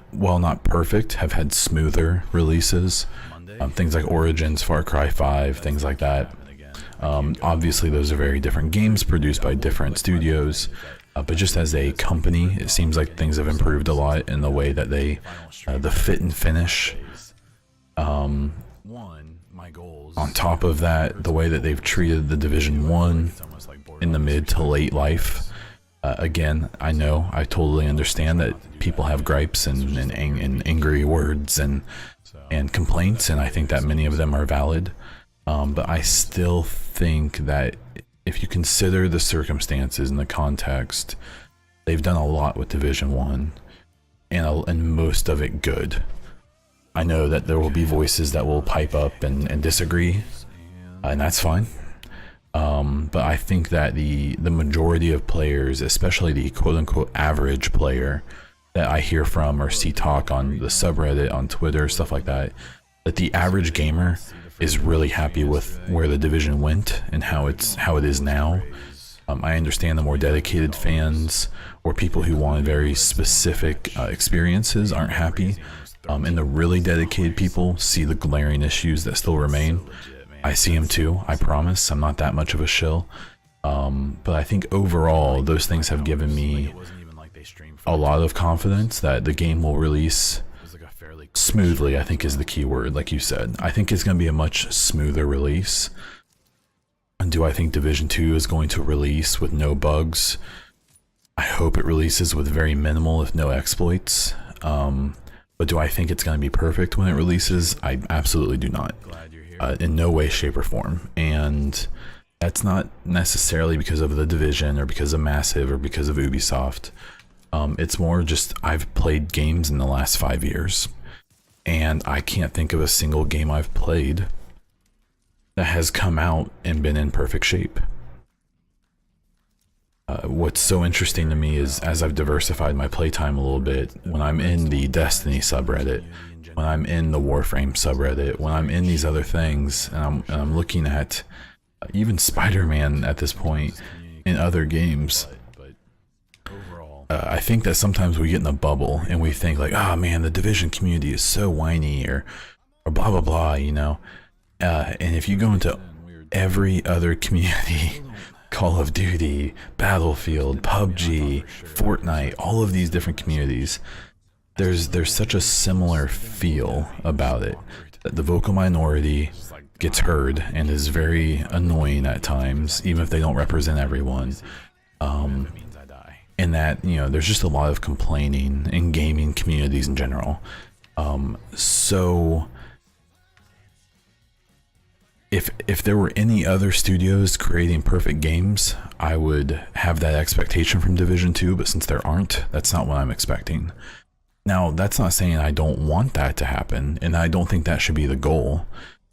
while not perfect, have had smoother releases. Things like Origins, Far Cry 5, things like that. Obviously those are very different games produced by different studios. But just as a company, it seems like things have improved a lot in the way that they, the fit and finish. On top of that, the way that they've treated the Division 1 in the mid to late life. Again, I know, I totally understand that people have gripes and angry words and complaints, and I think that many of them are valid. But I still think that if you consider the circumstances and the context, they've done a lot with Division 1, and most of it good. I know that there will be voices that will pipe up and disagree, and that's fine. But I think that the majority of players, especially the quote-unquote average player that I hear from or see talk on the subreddit, on Twitter, stuff like that, that the average gamer is really happy with where the Division went and how it is now. I understand the more dedicated fans or people who want very specific experiences aren't happy, and the really dedicated people see the glaring issues that still remain. I see them too, I promise. I'm not that much of a shill, but I think overall those things have given me a lot of confidence that the game will release smoothly. I think is the key word, like you said. I think it's going to be a much smoother release. And do I think Division 2 is going to release with no bugs? I hope it releases with very minimal, if no exploits. But do I think it's going to be perfect when it releases? I absolutely do not. In no way, shape, or form. And that's not necessarily because of The Division or because of Massive or because of Ubisoft. It's more just I've played games in the last 5 years, and I can't think of a single game I've played that has come out and been in perfect shape. What's so interesting to me is, as I've diversified my playtime a little bit, when I'm in the Destiny subreddit, when I'm in the Warframe subreddit, when I'm in these other things, and I'm looking at even Spider-Man at this point in other games, I think that sometimes we get in a bubble and we think like, oh man, the Division community is so whiny or blah blah blah, you know. And if you go into every other community, Call of Duty, Battlefield, PUBG, Fortnite, all of these different communities, there's such a similar feel about it, that the vocal minority gets heard and is very annoying at times, even if they don't represent everyone. And that, you know, there's just a lot of complaining in gaming communities in general. So if there were any other studios creating perfect games, I would have that expectation from Division 2, but since there aren't, that's not what I'm expecting. Now, that's not saying I don't want that to happen, and I don't think that should be the goal.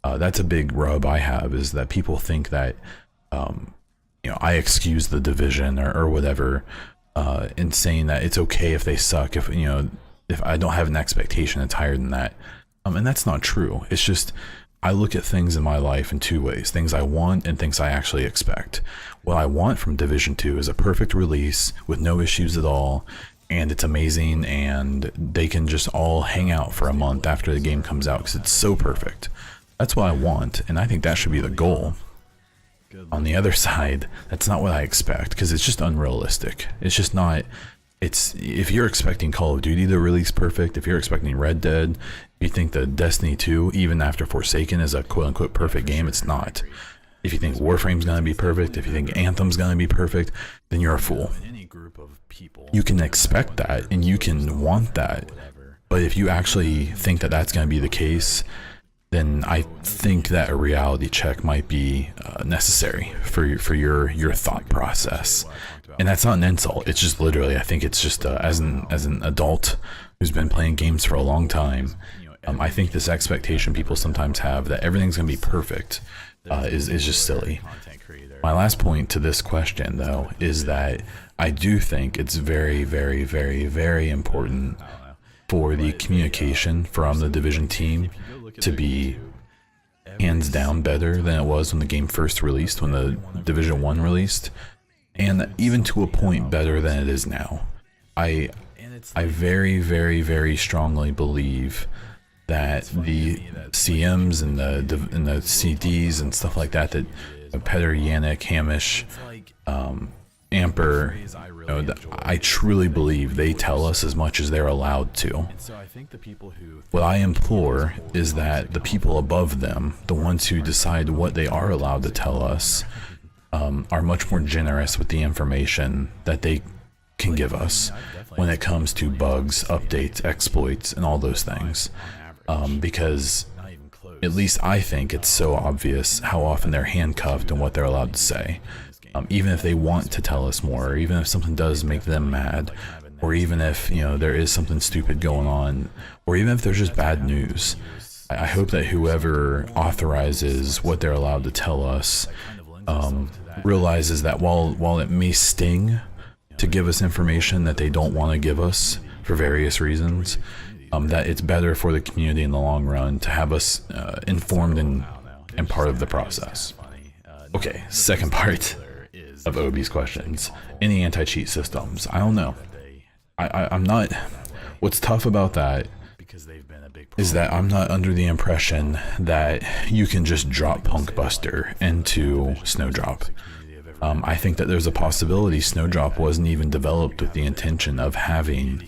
That's a big rub I have, is that people think that, you know, I excuse the Division or whatever, in saying that it's okay if they suck, if, you know, if I don't have an expectation that's higher than that. And that's not true. It's just, I look at things in my life in two ways: things I want and things I actually expect. What I want from Division 2 is a perfect release with no issues at all, and it's amazing, and they can just all hang out for a month after the game comes out because it's so perfect. That's what I want, and I think that should be the goal. On the other side, that's not what I expect, because it's just unrealistic. It's just not. It's, if you're expecting Call of Duty to release perfect, if you're expecting Red Dead, if you think that Destiny 2, even after Forsaken, is a quote-unquote perfect game, it's not. If you think Warframe's gonna be perfect, if you think Anthem's gonna be perfect, then you're a fool. You can expect that, and you can want that, but if you actually think that that's gonna be the case, then I think that a reality check might be necessary for your thought process. And that's not an insult. It's just literally, I think it's just as an adult who's been playing games for a long time, I think this expectation people sometimes have that everything's gonna be perfect is just silly. My last point to this question, though, is that I do think it's very, very, very, very important for the communication from the Division team to be hands down better than it was when the game first released, when the Division 1 released, and even to a point better than it is now. I very, very, very strongly believe that the CMs and the CDs and stuff like that, that Petter, Yannick, Hamish, Amper, you know, I truly believe they tell us as much as they're allowed to. What I implore is that the people above them, the ones who decide what they are allowed to tell us, are much more generous with the information that they can give us when it comes to bugs, updates, exploits, and all those things. Because at least I think it's so obvious how often they're handcuffed and what they're allowed to say. Even if they want to tell us more, or even if something does make them mad, or even if, you know, there is something stupid going on, or even if there's just bad news, I hope that whoever authorizes what they're allowed to tell us realizes that while it may sting to give us information that they don't want to give us for various reasons, that it's better for the community in the long run to have us informed and part of the process. Okay, second part of Obi's questions. Any anti-cheat systems? I don't know. I'm not. What's tough about that is that I'm not under the impression that you can just drop Punkbuster into Snowdrop. I think that there's a possibility Snowdrop wasn't even developed with the intention of having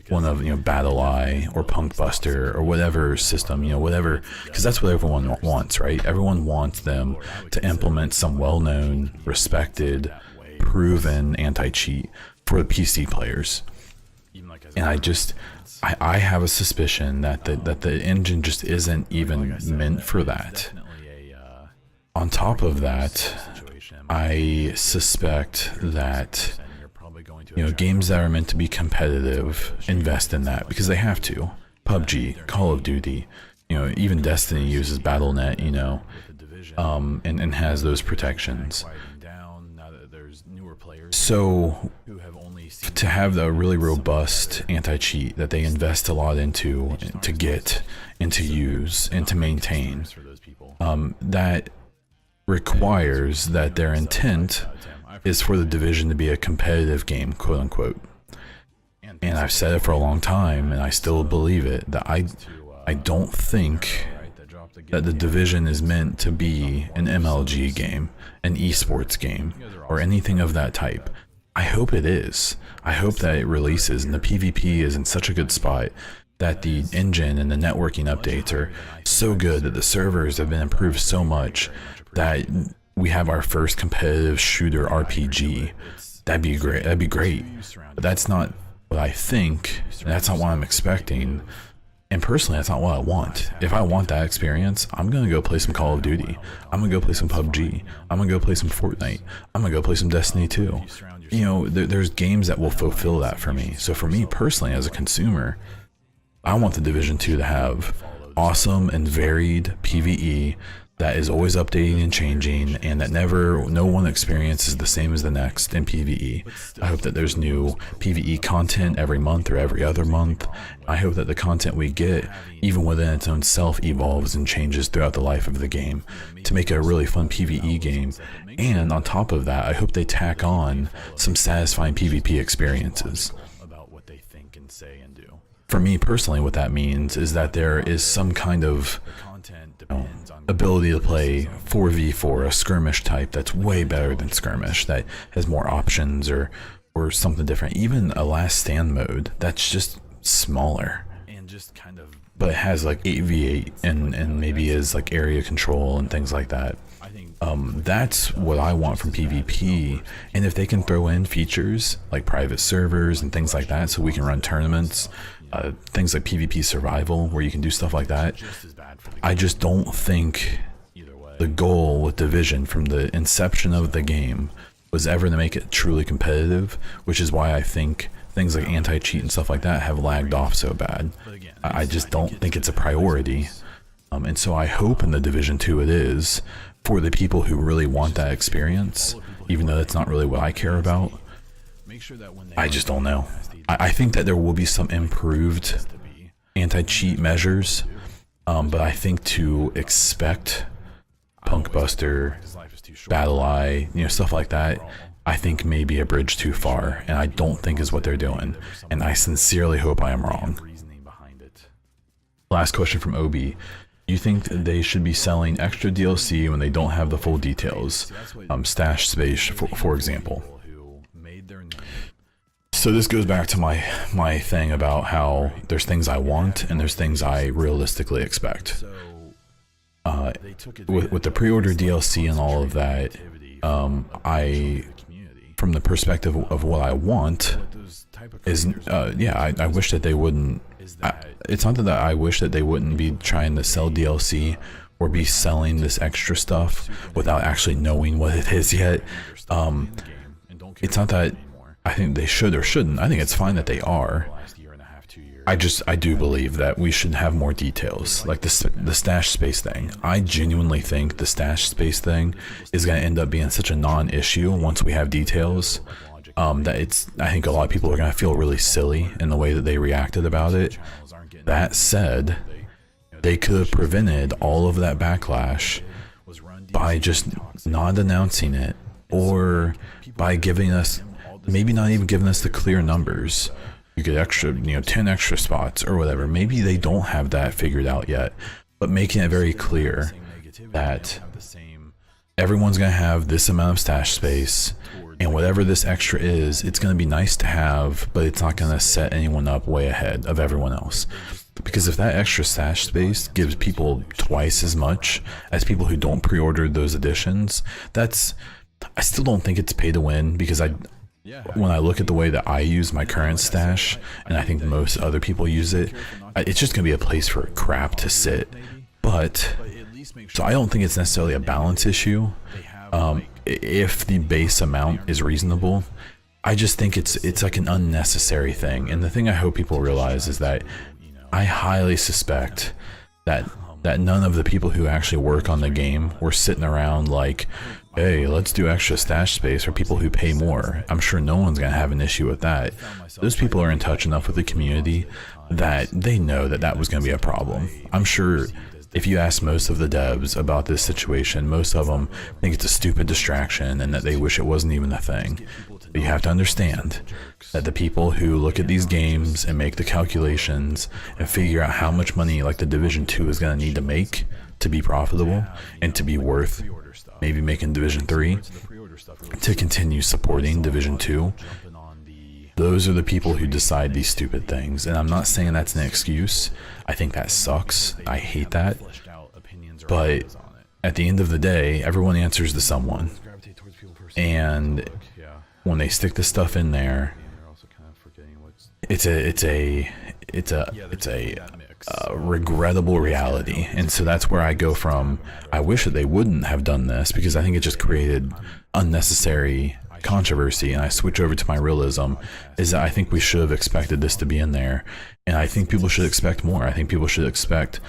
one of, you know, BattleEye or Punkbuster or whatever system, you know, whatever, because that's what everyone wants, right? Everyone wants them to implement some well-known, respected, proven anti-cheat for the PC players. And I have a suspicion that the engine just isn't even meant for that. On top of that, I suspect that games that are meant to be competitive invest in that because they have to. PUBG, Call of Duty, even Destiny uses BattleNet, and has those protections. So to have the really robust anti-cheat that they invest a lot into, to get, and to use, and to maintain, that requires that their intent is for the Division to be a competitive game, quote unquote. And I've said it for a long time, and I still believe it, that I don't think that the Division is meant to be an MLG game, an esports game, or anything of that type. I hope it is. I hope that it releases, and the PvP is in such a good spot that the engine and the networking updates are so good that the servers have been improved so much that we have our first competitive shooter RPG. That'd be great. That'd be great. But that's not what I think, and that's not what I'm expecting. And personally, that's not what I want. If I want that experience, I'm gonna go play some Call of Duty. I'm gonna go play some PUBG. I'm gonna go play some Fortnite. I'm gonna go play some Destiny 2. There's games that will fulfill that for me. So for me personally, as a consumer, I want the Division 2 to have awesome and varied PvE that is always updating and changing, and that no one experience is the same as the next in PvE. I hope that there's new PvE content every month or every other month. I hope that the content we get, even within its own self, evolves and changes throughout the life of the game to make it a really fun PvE game. And on top of that, I hope they tack on some satisfying PvP experiences. For me personally, what that means is that there is some kind of ability to play 4v4, a skirmish type that's way better than skirmish, that has more options or something different. Even a last stand mode that's just smaller, but it has like 8v8 and maybe is like area control and things like that. That's what I want from PvP. And if they can throw in features like private servers and things like that so we can run tournaments, things like PvP survival where you can do stuff like that, I just don't think the goal with Division from the inception of the game was ever to make it truly competitive, which is why I think things like anti-cheat and stuff like that have lagged off so bad. I just don't think it's a priority. And so I hope in the Division 2 it is, for the people who really want that experience, even though that's not really what I care about. I just don't know. I think that there will be some improved anti-cheat measures, but I think to expect Punkbuster, BattleEye, stuff like that, I think may be a bridge too far, and I don't think is what they're doing, and I sincerely hope I am wrong. Last question from Obi. You think they should be selling extra DLC when they don't have the full details? Stash space, for example. So this goes back to my thing about how there's things I want and there's things I realistically expect. With the pre-order DLC and all of that, from the perspective of what I want, is I wish that they wouldn't. It's not that I wish that they wouldn't be trying to sell DLC or be selling this extra stuff without actually knowing what it is yet. It's not that I think they should or shouldn't. I think it's fine that they are. I do believe that we should have more details, like the stash space thing. I genuinely think the stash space thing is going to end up being such a non-issue once we have details, that I think a lot of people are going to feel really silly in the way that they reacted about it. That said, they could have prevented all of that backlash by just not announcing it, or by giving us, maybe not even giving us the clear numbers. You get extra, 10 extra spots or whatever. Maybe they don't have that figured out yet, but making it very clear that everyone's going to have this amount of stash space, and whatever this extra is, it's going to be nice to have, but it's not going to set anyone up way ahead of everyone else. Because if that extra stash space gives people twice as much as people who don't pre-order those editions, I still don't think it's pay to win, because when I look at the way that I use my current stash, and I think most other people use it, it's just gonna be a place for crap to sit. But so I don't think it's necessarily a balance issue. If the base amount is reasonable, I just think it's like an unnecessary thing. And the thing I hope people realize is that I highly suspect that none of the people who actually work on the game were sitting around like, hey, let's do extra stash space for people who pay more. I'm sure no one's gonna have an issue with that. Those people are in touch enough with the community that they know that that was gonna be a problem. I'm sure if you ask most of the devs about this situation, most of them think it's a stupid distraction and that they wish it wasn't even a thing. But you have to understand that the people who look at these games and make the calculations and figure out how much money like the Division 2 is going to need to make to be profitable and to be worth maybe making Division 3 to continue supporting Division 2, those are the people who decide these stupid things. And I'm not saying that's an excuse. I think that sucks. I hate that. But at the end of the day, everyone answers to someone. And when they stick this stuff in there, it's a regrettable reality. And so that's where I go from, I wish that they wouldn't have done this, because I think it just created unnecessary controversy, and I switch over to my realism, is that I think we should have expected this to be in there, and I think people should expect more. I think people should expect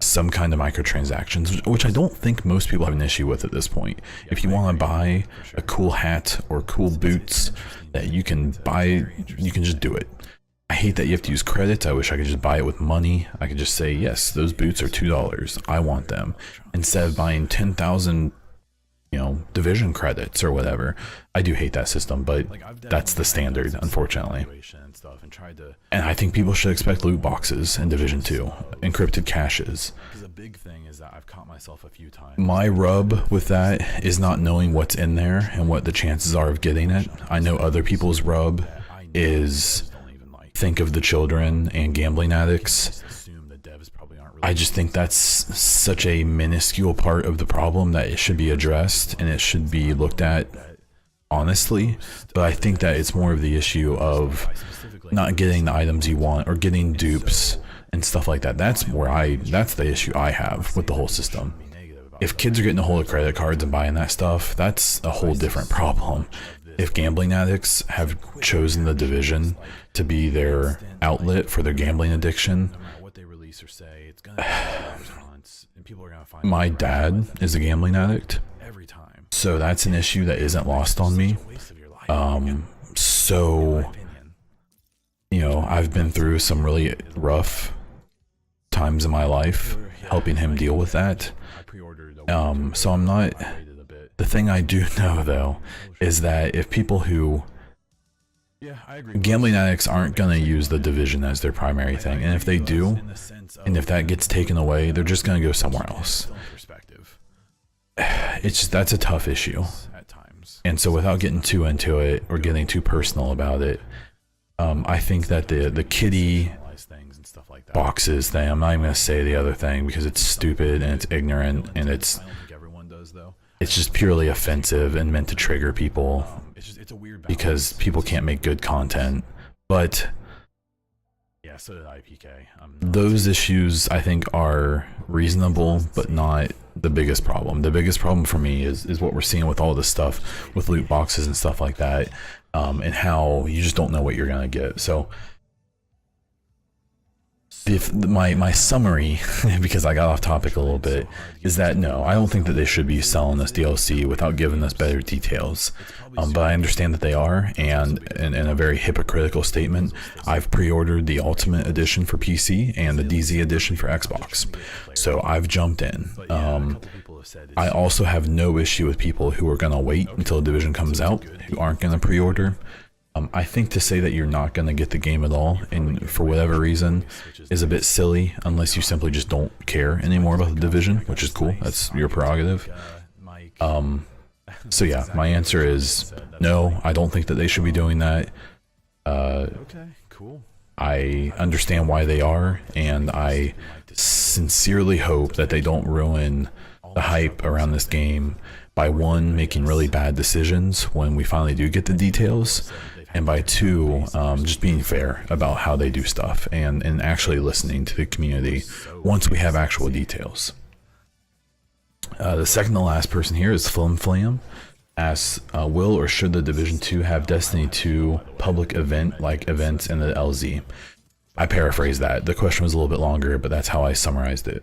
some kind of microtransactions, which I don't think most people have an issue with at this point. If you want to buy a cool hat or cool boots that you can buy, you can just do it. I hate that you have to use credits. I wish I could just buy it with money. I could just say, yes, those boots are $2. I want them. Instead of buying 10,000 division credits or whatever. I do hate that system, but that's the standard, unfortunately. And I think people should expect loot boxes in Division 2, encrypted caches. My rub with that is not knowing what's in there and what the chances are of getting it. I know other people's rub is think of the children and gambling addicts. I just think that's such a minuscule part of the problem that it should be addressed and it should be looked at honestly. But I think that it's more of the issue of not getting the items you want or getting dupes and stuff like that. That's the issue I have with the whole system. If kids are getting a hold of credit cards and buying that stuff, that's a whole different problem. If gambling addicts have chosen the Division to be their outlet for their gambling addiction, my dad is a gambling addict, so that's an issue that isn't lost on me. So I've been through some really rough times in my life helping him deal with that. So I'm not. The thing I do know though is that if people who gambling addicts aren't going to use the Division as their primary thing, and if they do, and if that gets taken away, they're just going to go somewhere else. That's a tough issue. And so without getting too into it or getting too personal about it, I think that the kitty boxes thing, I'm not even going to say the other thing because it's stupid and it's ignorant and it's just purely offensive and meant to trigger people because people can't make good content. But those issues I think are reasonable, but not the biggest problem. The biggest problem for me is what we're seeing with all this stuff with loot boxes and stuff like that, and how you just don't know what you're gonna get. So my summary, because I got off topic a little bit, is that no, I don't think that they should be selling this DLC without giving us better details. But I understand that they are, and in a very hypocritical statement, I've pre-ordered the Ultimate Edition for PC and the DZ Edition for Xbox. So I've jumped in. I also have no issue with people who are going to wait until Division comes out, who aren't going to pre-order. I think to say that you're not going to get the game at all, and for whatever reason, is a bit silly unless you simply just don't care anymore about the Division, which is cool. That's your prerogative. So yeah, my answer is no, I don't think that they should be doing that. I understand why they are, and I sincerely hope that they don't ruin the hype around this game by one, making really bad decisions when we finally do get the details, and by two, just being fair about how they do stuff and actually listening to the community once we have actual details. The second to last person here is Flim Flam. Asks, will or should the Division 2 have Destiny 2 public event like events in the LZ? I paraphrased that. The question was a little bit longer, but that's how I summarized it.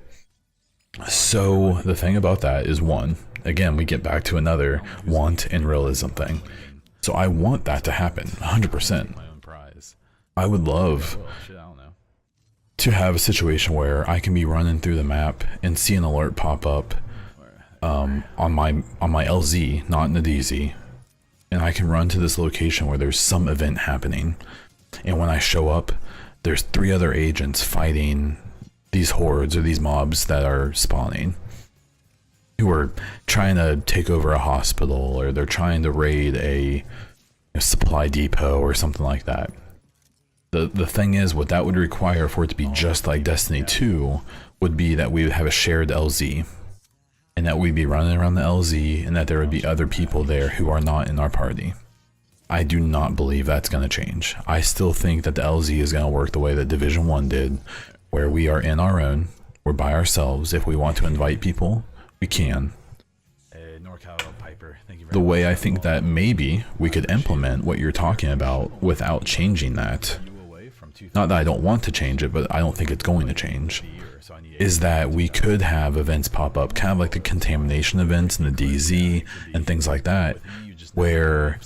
So the thing about that is, one, again, we get back to another want and realism thing. So I want that to happen 100%. I would love to have a situation where I can be running through the map and see an alert pop up on my LZ, not in the DZ, and I can run to this location where there's some event happening, and when I show up, there's 3 other agents fighting these hordes or these mobs that are spawning, who are trying to take over a hospital, or they're trying to raid a supply depot or something like that. The thing is, what that would require for it to be just like Destiny 2 would be that we would have a shared LZ, and that we'd be running around the LZ, and that there would be other people there who are not in our party. I do not believe that's going to change. I still think that the LZ is going to work the way that Division 1 did, where we are in our own, we're by ourselves. If we want to invite people, we can. The way I think that maybe we could implement what you're talking about without changing that, not that I don't want to change it, but I don't think it's going to change, is that we could have events pop up, kind of like the contamination events in the DZ and things like that, where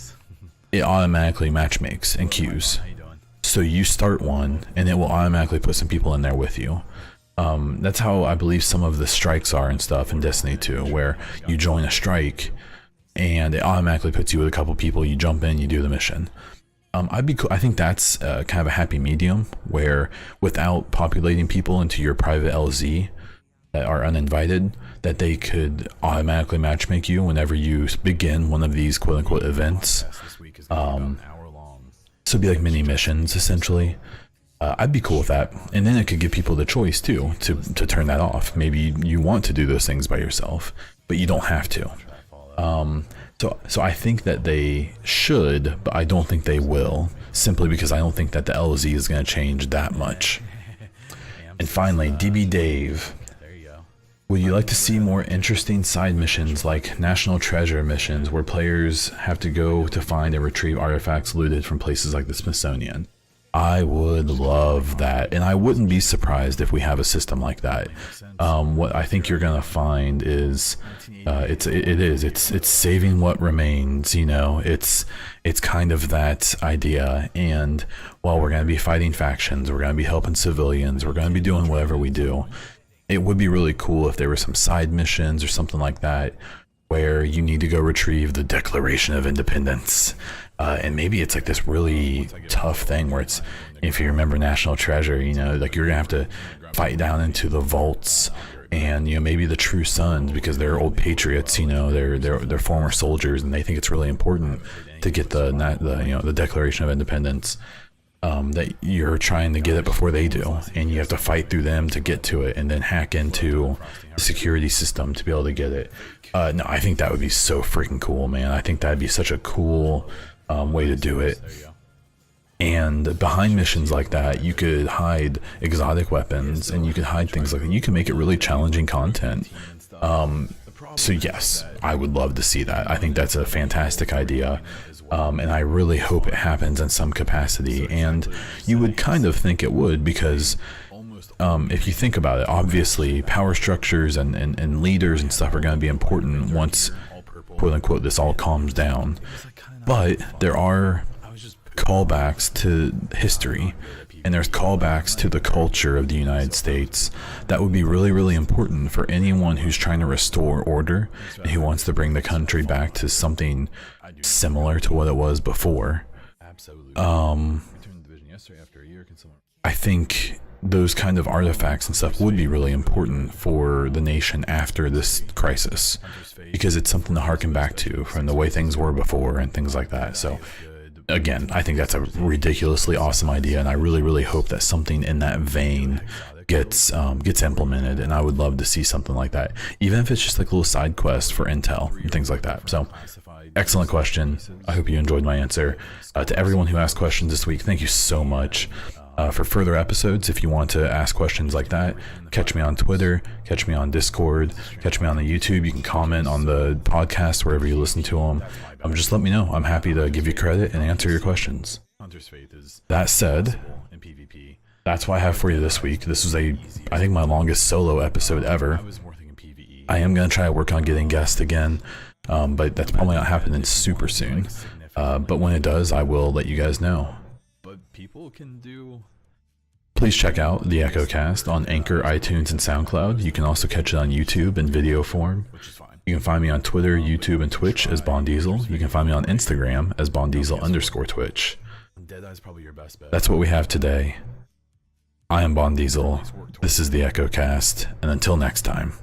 it automatically matchmakes and queues. So you start one, and it will automatically put some people in there with you. That's how I believe some of the strikes are and stuff in Destiny 2, where you join a strike, and it automatically puts you with a couple people, you jump in, you do the mission. I think that's kind of a happy medium, where without populating people into your private LZ that are uninvited, that they could automatically matchmake you whenever you begin one of these quote-unquote events. So it'd be like mini missions, essentially. I'd be cool with that, and then it could give people the choice too to turn that off. Maybe you want to do those things by yourself, but you don't have to. So I think that they should, but I don't think they will, simply because I don't think that the LZ is going to change that much. And finally, DB Dave. Would you like to see more interesting side missions like National Treasure missions, where players have to go to find and retrieve artifacts looted from places like the Smithsonian? I would love that, and I wouldn't be surprised if we have a system like that. What I think you're gonna find is it's saving what remains. You know, it's kind of that idea. And while we're gonna be fighting factions, we're gonna be helping civilians, we're gonna be doing whatever we do. It would be really cool if there were some side missions or something like that, where you need to go retrieve the Declaration of Independence. And maybe it's like this really tough thing where it's, if you remember National Treasure, you know, like you're gonna have to fight down into the vaults, and you know, maybe the True Sons, because they're old patriots, you know, they're former soldiers, and they think it's really important to get the Declaration of Independence. That you're trying to get it before they do, and you have to fight through them to get to it, and then hack into the security system to be able to get it. No, I think that would be so freaking cool, man. I think that'd be such a cool way to do it. And behind missions like that, you could hide exotic weapons, and you could hide things like that. You can make it really challenging content. So yes, I would love to see that. I think that's a fantastic idea. And I really hope it happens in some capacity, and you would kind of think it would, because if you think about it, obviously power structures and leaders and stuff are going to be important once, quote unquote, this all calms down. But there are callbacks to history, and there's callbacks to the culture of the United States that would be really, really important for anyone who's trying to restore order and who wants to bring the country back to something similar to what it was before. I think those kind of artifacts and stuff would be really important for the nation after this crisis, because it's something to harken back to from the way things were before and things like that. So again, I think that's a ridiculously awesome idea, and I really, really hope that something in that vein gets implemented, and I would love to see something like that, even if it's just like a little side quest for intel and things like that. So excellent question. I hope you enjoyed my answer. To everyone who asked questions this week, thank you so much. For further episodes, if you want to ask questions like that, catch me on Twitter, catch me on Discord, catch me on the YouTube. You can comment on the podcast wherever you listen to them. Just let me know. I'm happy to give you credit and answer your questions. That said, that's what I have for you this week. This was I think my longest solo episode ever. I am going to try to work on getting guests again, but that's probably not happening super soon. But when it does, I will let you guys know. Please check out the EchoCast on Anchor, iTunes, and SoundCloud. You can also catch it on YouTube in video form. You can find me on Twitter, YouTube, and Twitch as BondDiesel. You can find me on Instagram as BondDiesel_Twitch. That's what we have today. I am BondDiesel. This is the EchoCast, and until next time.